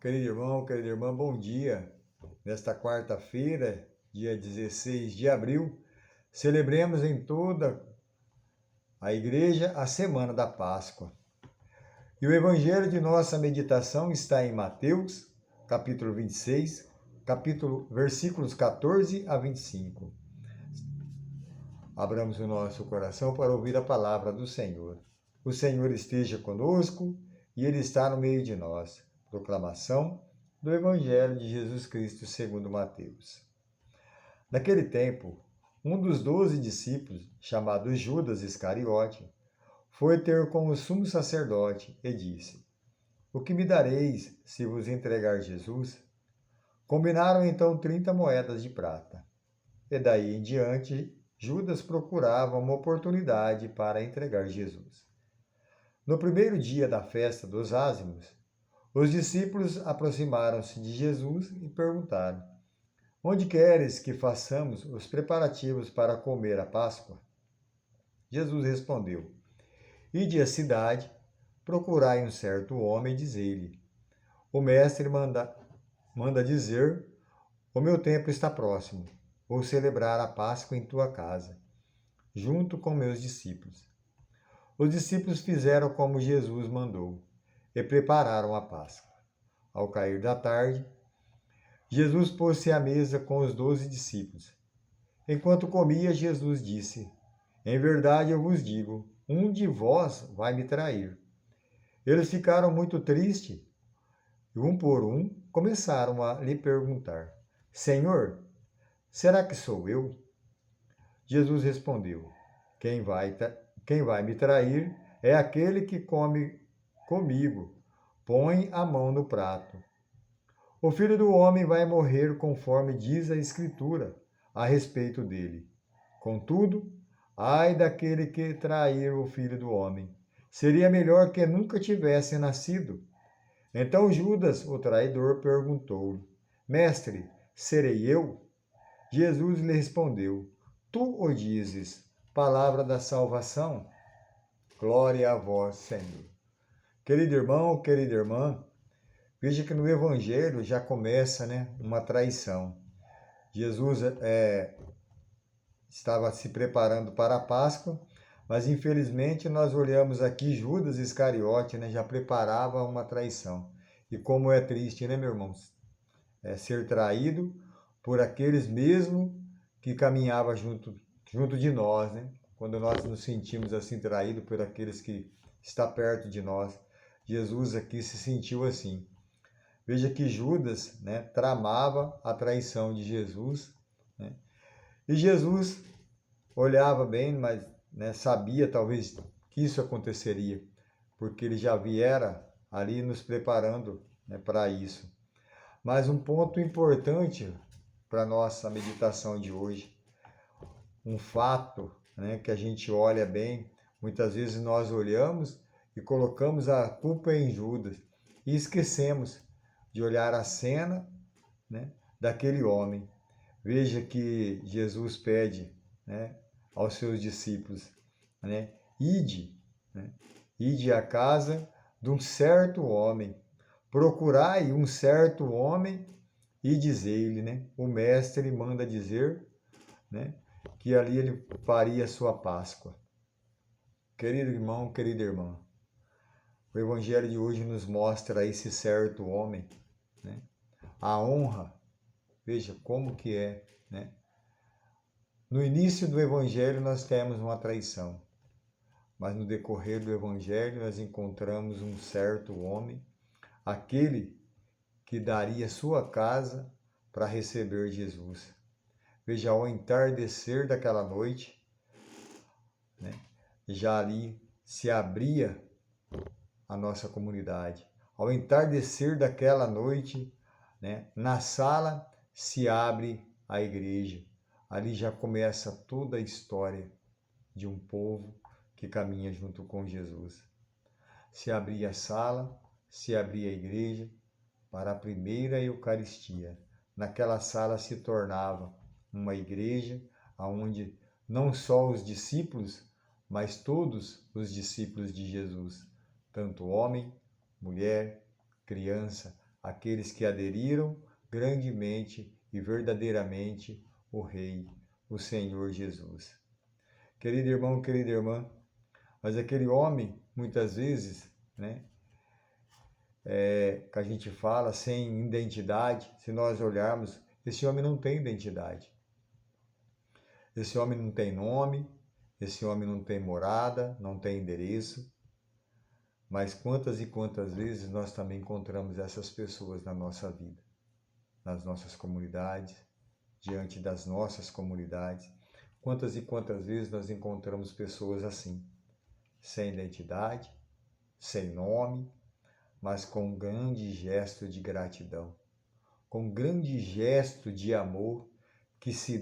Querido irmão, querida irmã, bom dia. Nesta quarta-feira, dia 16 de abril, celebremos em toda a igreja a Semana da Páscoa. E o evangelho de nossa meditação está em Mateus, capítulo 26, versículos 14 a 25. Abramos o nosso coração para ouvir a palavra do Senhor. O Senhor esteja conosco e Ele está no meio de nós. Proclamação do Evangelho de Jesus Cristo segundo Mateus. Naquele tempo, um dos 12 discípulos, chamado Judas Iscariote, foi ter com o sumo sacerdote e disse: O que me dareis se vos entregar Jesus? Combinaram então 30 moedas de prata. E daí em diante, Judas procurava uma oportunidade para entregar Jesus. No primeiro dia da festa dos ázimos, os discípulos aproximaram-se de Jesus e perguntaram: Onde queres que façamos os preparativos para comer a Páscoa? Jesus respondeu: Ide à cidade, procurai um certo homem e dizei-lhe: O mestre manda dizer: O meu tempo está próximo. Vou celebrar a Páscoa em tua casa, junto com meus discípulos. Os discípulos fizeram como Jesus mandou e prepararam a Páscoa. Ao cair da tarde, Jesus pôs-se à mesa com os 12 discípulos. Enquanto comia, Jesus disse: Em verdade eu vos digo, um de vós vai me trair. Eles ficaram muito tristes e, um por um, começaram a lhe perguntar: Senhor, será que sou eu? Jesus respondeu: Quem vai me trair é aquele que come comigo. Põe a mão no prato. O Filho do Homem vai morrer conforme diz a Escritura a respeito dele. Contudo, ai daquele que trair o Filho do Homem. Seria melhor que nunca tivesse nascido. Então Judas, o traidor, perguntou-lhe: Mestre, serei eu? Jesus lhe respondeu: Tu o dizes, palavra da salvação. Glória a vós, Senhor. Querido irmão, querida irmã, veja que no Evangelho já começa, uma traição. Jesus estava se preparando para a Páscoa, mas infelizmente nós olhamos aqui Judas Iscariote, já preparava uma traição. E como é triste, meu irmão? Ser traído por aqueles mesmo que caminhavam junto de nós, Quando nós nos sentimos assim traídos por aqueles que estão perto de nós. Jesus aqui se sentiu assim. Veja que Judas, tramava a traição de Jesus, E Jesus olhava bem, mas sabia talvez que isso aconteceria, porque ele já viera ali nos preparando, para isso. Mas um ponto importante para a nossa meditação de hoje, um fato, que a gente olha bem, muitas vezes nós olhamos e colocamos a culpa em Judas e esquecemos de olhar a cena, daquele homem. Veja que Jesus pede, aos seus discípulos, ide, ide à casa de um certo homem, procurai um certo homem e dizei-lhe, o mestre manda dizer, que ali ele faria a sua Páscoa. Querido irmão, querida irmã, o Evangelho de hoje nos mostra esse certo homem, a honra. Veja como que é, No início do Evangelho nós temos uma traição, mas no decorrer do Evangelho nós encontramos um certo homem, aquele que daria sua casa para receber Jesus. Veja, ao entardecer daquela noite, já ali se abria a nossa comunidade. Ao entardecer daquela noite, na sala se abre a igreja. Ali já começa toda a história de um povo que caminha junto com Jesus. Se abria a sala, se abria a igreja para a primeira Eucaristia. Naquela sala se tornava uma igreja onde não só os discípulos, mas todos os discípulos de Jesus, tanto homem, mulher, criança, aqueles que aderiram grandemente e verdadeiramente o Rei, o Senhor Jesus. Querido irmão, querida irmã, mas aquele homem, muitas vezes, né, que a gente fala sem identidade, se nós olharmos, esse homem não tem identidade. Esse homem não tem nome, esse homem não tem morada, não tem endereço. Mas quantas e quantas vezes nós também encontramos essas pessoas na nossa vida, nas nossas comunidades, diante das nossas comunidades. Quantas e quantas vezes nós encontramos pessoas assim, sem identidade, sem nome, mas com um grande gesto de gratidão, com um grande gesto de amor que se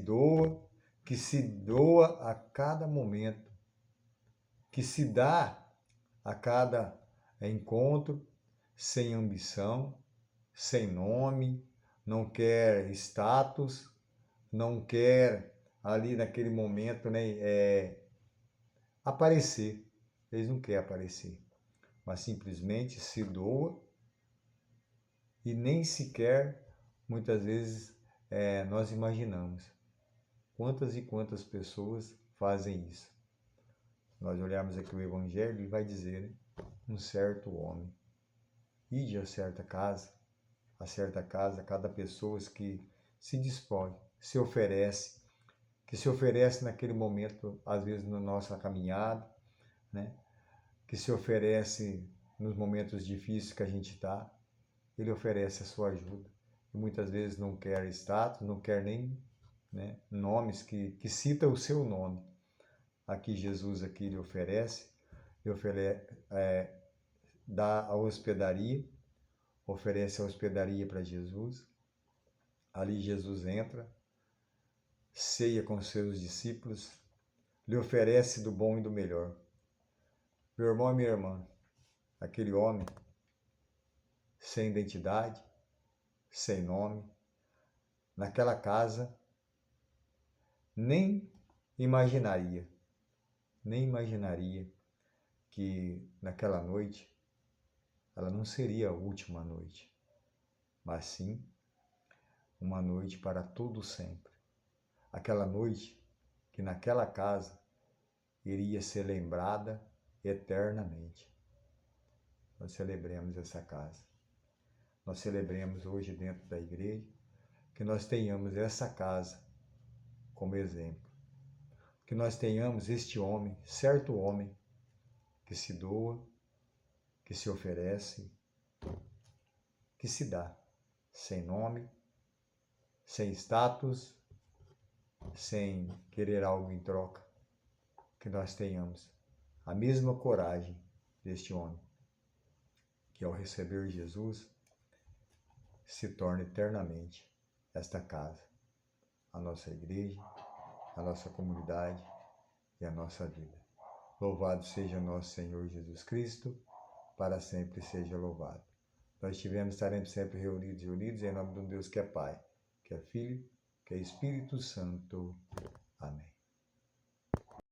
doa a cada momento, que se dá a cada encontro, sem ambição, sem nome, não quer status, não quer ali naquele momento, né, aparecer. Eles não querem aparecer, mas simplesmente se doa e nem sequer, muitas vezes, nós imaginamos quantas e quantas pessoas fazem isso. Nós olharmos aqui o Evangelho e vai dizer, né, um certo homem. Ide a certa casa, cada pessoa que se dispõe, se oferece, que se oferece naquele momento, às vezes na nossa caminhada, né? Que se oferece nos momentos difíceis que a gente está, ele oferece a sua ajuda. E muitas vezes não quer status, não quer nem, né, nomes que citam o seu nome. Aqui Jesus aqui lhe oferece, dá a hospedaria, oferece a hospedaria para Jesus. Ali Jesus entra, ceia com seus discípulos, lhe oferece do bom e do melhor. Meu irmão e minha irmã, aquele homem sem identidade, sem nome, naquela casa, nem imaginaria que naquela noite ela não seria a última noite, mas sim uma noite para todo sempre. Aquela noite que naquela casa iria ser lembrada eternamente. Nós celebremos essa casa. Nós celebremos hoje dentro da igreja que nós tenhamos essa casa como exemplo. Que nós tenhamos este homem, certo homem, que se doa, que se oferece, que se dá, sem nome, sem status, sem querer algo em troca. Que nós tenhamos a mesma coragem deste homem, que ao receber Jesus, se torna eternamente esta casa, a nossa igreja, a nossa comunidade e a nossa vida. Louvado seja nosso Senhor Jesus Cristo, para sempre seja louvado. Nós estaremos sempre reunidos em nome de um Deus que é Pai, que é Filho, que é Espírito Santo. Amém.